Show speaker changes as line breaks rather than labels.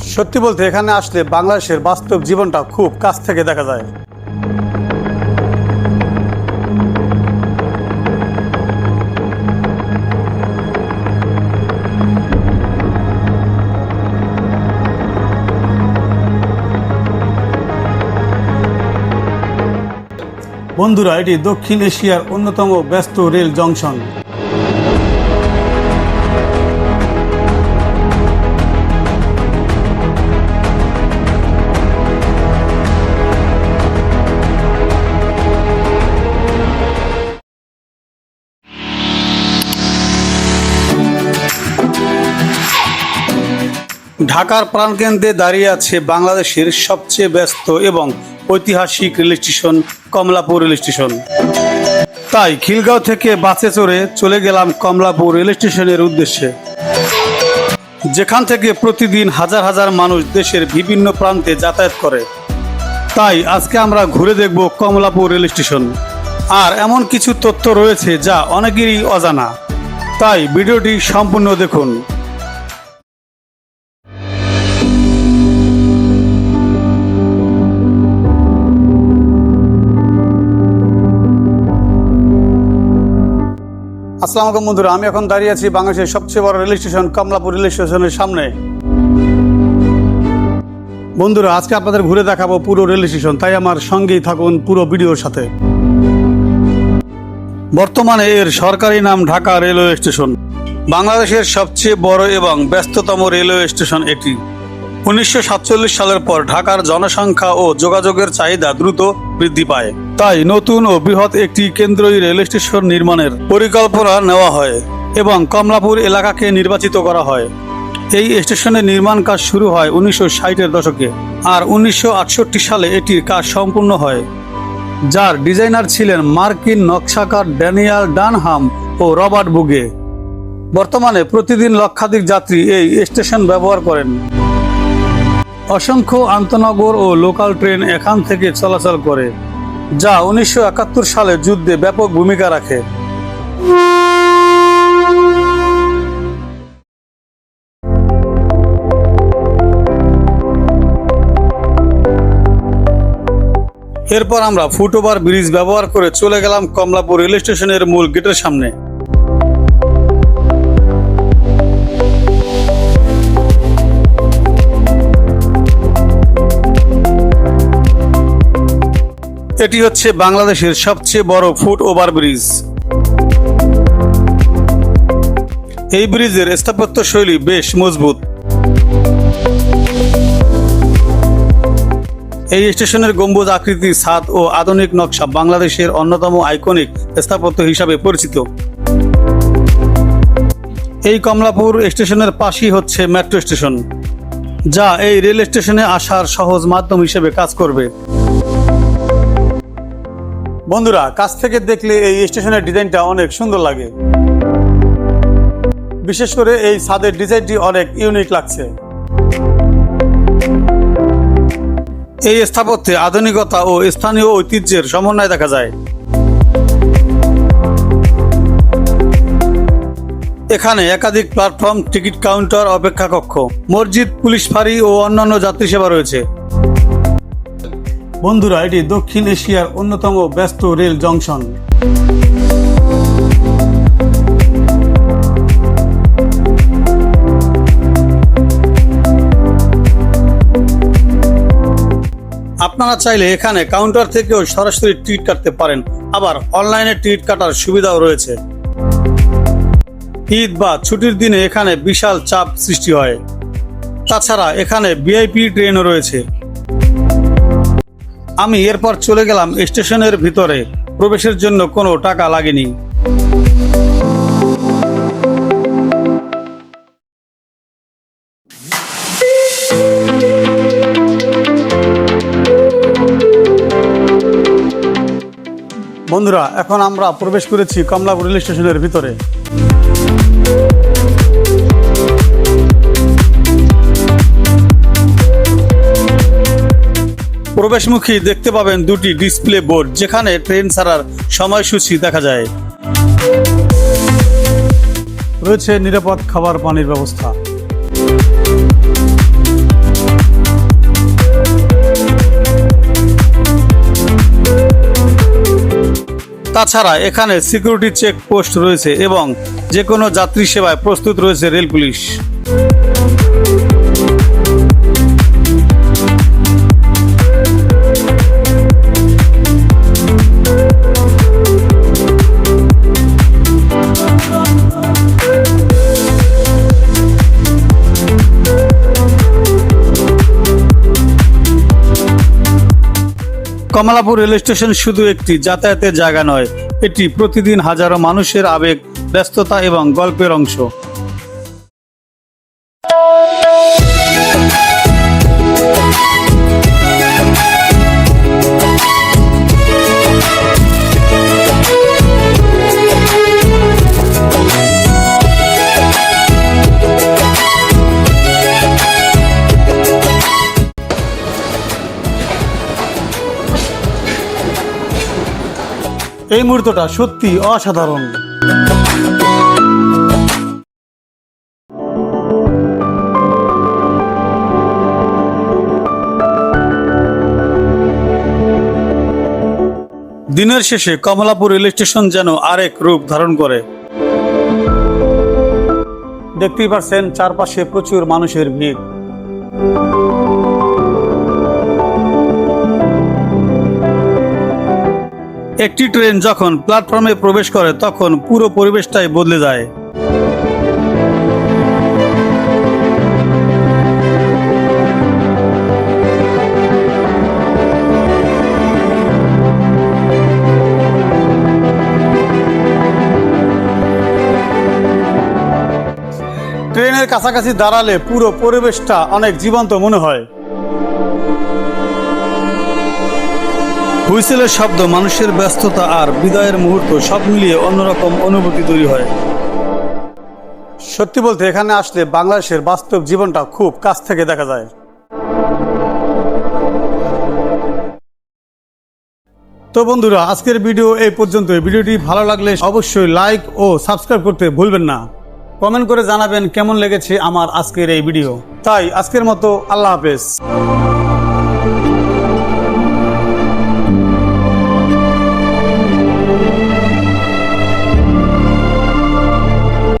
সত্যি বলতে এখানে আসলে বাংলাদেশের বাস্তব জীবনটা খুব কাছ থেকে দেখা যায়। বন্ধুরা, এটি দক্ষিণ এশিয়ার অন্যতম ব্যস্ত রেল জংশন। ঢাকার প্রাণকেন্দ্রে দাঁড়িয়ে আছে বাংলাদেশের সবচেয়ে ব্যস্ত এবং ঐতিহাসিক rail station Kamalapur rail station. তাই খিলগাঁও থেকে বাসে চড়ে চলে গেলাম কমলাপুর রেল স্টেশনের উদ্দেশ্যে, যেখান থেকে প্রতিদিন হাজার হাজার মানুষ দেশের বিভিন্ন প্রান্তে যাতায়াত করে। তাই আজকে আমরা ঘুরে দেখব কমলাপুর রেল স্টেশন। আর এমন কিছু তথ্য রয়েছে যা অনেকেরই অজানা, তাই ভিডিওটি সম্পূর্ণ দেখুন। আসসালামু আলাইকুম বন্ধুরা, আমি এখন দাঁড়িয়ে আছি বাংলাদেশের সবচেয়ে বড় রেল স্টেশন কমলাপুর রেল স্টেশনের সামনে। বন্ধুরা, আজকে আপনাদের ঘুরে দেখাবো পুরো রেল স্টেশন, তাই আমার সঙ্গেই থাকুন পুরো ভিডিওর সাথে। বর্তমানে এর সরকারি নাম ঢাকা রেলওয়ে স্টেশন। বাংলাদেশের সবচেয়ে বড় এবং ব্যস্ততম রেলওয়ে স্টেশন এটি। 1947 সালের পর ঢাকার জনসংখ্যা ও যোগাযোগের চাহিদা দ্রুত বৃদ্ধি পায়। তাই নতুন ও বৃহৎ একটি কেন্দ্রীয় রেল স্টেশন নির্মাণের পরিকল্পনা নেওয়া হয় এবং কমলাপুর এলাকাকে নির্বাচিত করা হয়। এই স্টেশনের নির্মাণ কাজ শুরু হয় 1960-এর দশকে, আর 1968 সালে এটির কাজ সম্পূর্ণ হয়, যার ডিজাইনার ছিলেন মার্কিন নকশাকার ড্যানিয়েল ডানহাম ও রবার্ট বুগে। বর্তমানে প্রতিদিন লক্ষাধিক যাত্রী এই স্টেশন ব্যবহার করেন। অসংখ্য আন্তনগর ও লোকাল ট্রেন এখান থেকে চলাচল করে, যা 1971 সালে যুদ্ধে ব্যাপক ভূমিকা রাখে। এরপর আমরা ফুটওভার ব্রিজ ব্যবহার করে চলে গেলাম কমলাপুর রেল স্টেশনের মূল গেটের সামনে। এটি হচ্ছে বাংলাদেশের সবচেয়ে বড় ফুট ওভার ব্রিজ। এই ব্রিজের স্থাপত্য শৈলী বেশ মজবুত। এই স্টেশনের গম্বুজ আকৃতি, ছাদ ও আধুনিক নকশা বাংলাদেশের অন্যতম আইকনিক স্থাপত্য হিসাবে পরিচিত। এই কমলাপুর স্টেশনের পাশেই হচ্ছে মেট্রো স্টেশন, যা এই রেল স্টেশনে আসার সহজ মাধ্যম হিসেবে কাজ করবে। বন্ধুরা, কাছ থেকে দেখলে এই স্টেশনের ডিজাইনটা অনেক সুন্দর লাগে। বিশেষ করে এই ছাদের ডিজাইনটি অনেক ইউনিক লাগছে। এই স্থাপত্যে আধুনিকতা ও স্থানীয় ঐতিহ্যের সমন্বয় দেখা যায়। এখানে একাধিক প্ল্যাটফর্ম, টিকিট কাউন্টার, অপেক্ষা কক্ষ, মসজিদ, পুলিশ ফাঁড়ি ও অন্যান্য যাত্রী সেবা রয়েছে। বন্ধুরা, এটি দক্ষিণ এশিয়ার অন্যতম ব্যস্ত রেল জংশন। আপনারা চাইলে এখানে কাউন্টার থেকেও সরাসরি টিকিট কাটতে পারেন, আবার অনলাইনে টিকিট কাটার সুবিধাও রয়েছে। ঈদ বা ছুটির দিনে এখানে বিশাল চাপ সৃষ্টি হয়। তাছাড়া এখানে ভিআইপি ট্রেনও রয়েছে। আমি এরপর চলে গেলাম স্টেশনের ভিতরে। প্রবেশের জন্য কোনো টাকা লাগেনি। বন্ধুরা, এখন আমরা প্রবেশ করেছি কমলাপুর রেল স্টেশনের ভিতরে। প্রবেশমুখী দেখতে পাবেন দুটি ডিসপ্লে বোর্ড, যেখানে ট্রেন ছাড়ার সময়সূচি দেখা যায়। রয়েছে নিরাপদ খাবার পানির ব্যবস্থা। তাছাড়া এখানে সিকিউরিটি চেক পোস্ট রয়েছে এবং যে কোনো যাত্রী সেবায় প্রস্তুত রয়েছে rail police. Kamalapur rail station শুধু একটি যাতায়াতের জায়গা নয়, এটি প্রতিদিন হাজারো মানুষের আবেগ, ব্যস্ততা এবং গল্পের অংশ। এই মুহূর্তটা সত্যি অসাধারণ। দিনের শেষে কমলাপুর রেল স্টেশন যেন আরেক রূপ ধারণ করে। দেখতেই পাচ্ছেন চারপাশে প্রচুর মানুষের ভিড়। একটি ট্রেন যখন প্ল্যাটফর্মে প্রবেশ করে তখন পুরো পরিবেশটাই বদলে যায়। ট্রেনের কাছাকাছি দাঁড়ালে পুরো পরিবেশটা অনেক জীবন্ত মনে হয়। হুইসেলের শব্দ, মানুষের ব্যস্ততা আর বিদায়ের মুহূর্ত সব মিলিয়ে অন্যরকম অনুভূতি তৈরি হয়। সত্যি বলতে এখানে আসলে বাংলাদেশের বাস্তব জীবনটা খুব কাছ থেকে দেখা যায়। তো বন্ধুরা, আজকের ভিডিও এই পর্যন্ত। ভিডিওটি ভালো লাগলে অবশ্যই লাইক ও সাবস্ক্রাইব করতে ভুলবেন না। কমেন্ট করে জানাবেন কেমন লেগেছে আমার আজকের এই ভিডিও। তাই আজকের মতো আল্লাহ হাফেজ।